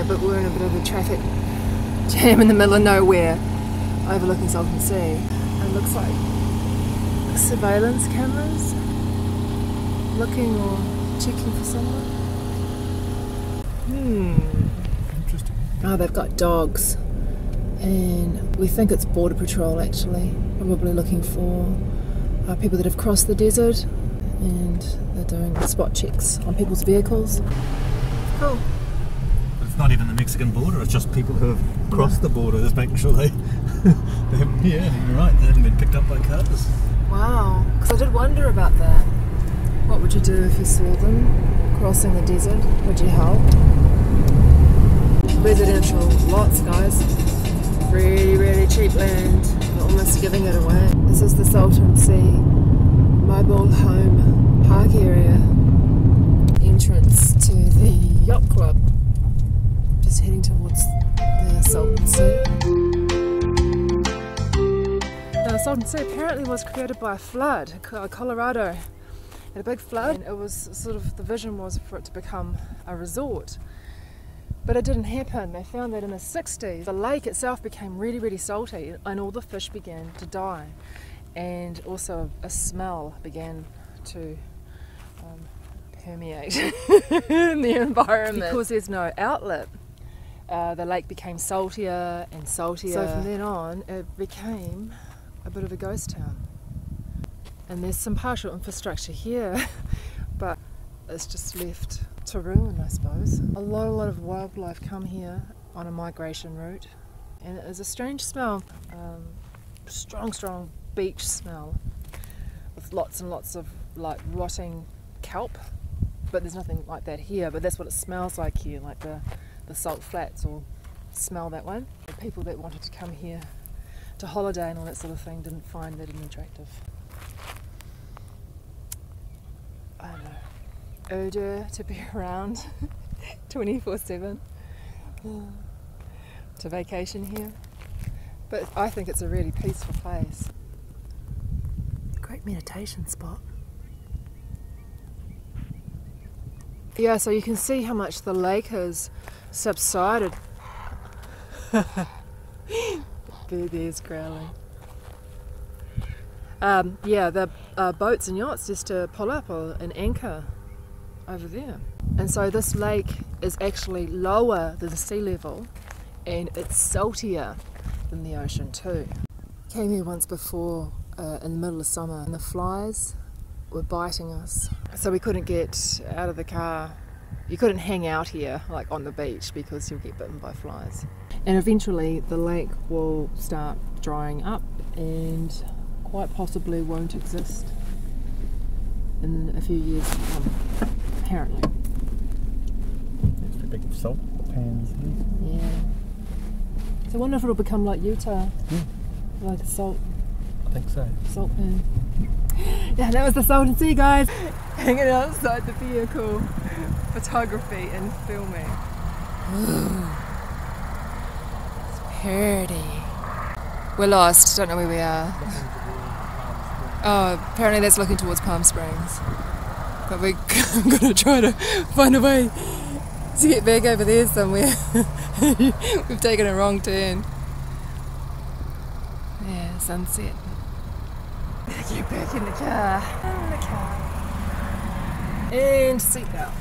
it, but we're in a bit of a traffic jam in the middle of nowhere, overlooking Salton of Sea. And it looks like surveillance cameras, looking or checking for someone. Interesting. Oh, they've got dogs, and we think it's Border Patrol actually, probably looking for people that have crossed the desert, and they're doing spot checks on people's vehicles. Cool. But it's not even the Mexican border, it's just people who have crossed the border, just making sure they haven't, yeah, you're right, they haven't been picked up by cars. Wow, because I did wonder about that. What would you do if you saw them crossing the desert? Would you help? Residential lots, guys. Really, really cheap land. We're almost giving it away. This is the Salton of Sea mobile home park area. Entrance to the yacht club. Just heading towards the Salton Sea. The Salton Sea apparently was created by a flood, Colorado. Had a big flood, and it was sort of, the vision was for it to become a resort. But it didn't happen. They found that in the 60s. The lake itself became really, really salty, and all the fish began to die. And also a smell began to permeate in the environment. Because there's no outlet, the lake became saltier and saltier. So from then on, it became a bit of a ghost town. And there's some partial infrastructure here, but it's just left to ruin, I suppose. A lot of wildlife come here on a migration route, and it is a strange smell, strong beach smell, with lots and lots of like rotting kelp. But there's nothing like that here, but that's what it smells like here, like the salt flats all smell that way. The people that wanted to come here to holiday and all that sort of thing didn't find that attractive. I don't know. Urge to be around 24/7 to vacation here, but I think it's a really peaceful place. Great meditation spot. Yeah, so you can see how much the lake has subsided. There's growling. Yeah, the boats and yachts just to pull up an anchor over there. And so this lake is actually lower than sea level, and it's saltier than the ocean too. Came here once before in the middle of summer, and the flies were biting us, so we couldn't get out of the car. You couldn't hang out here like on the beach because you'll get bitten by flies. And eventually the lake will start drying up and quite possibly won't exist in a few years to come, apparently. There's the big salt pans here. Yeah. So I wonder if it'll become like Utah, like a salt. I think so. Salt pan. Yeah, that was the Salton Sea, guys. Hanging outside the vehicle, photography and filming. It's pretty. We're lost, don't know where we are. Oh, apparently that's looking towards Palm Springs. But we're gonna try to find a way to get back over there somewhere. We've taken a wrong turn. Yeah, sunset. Get back in the car. And seatbelt.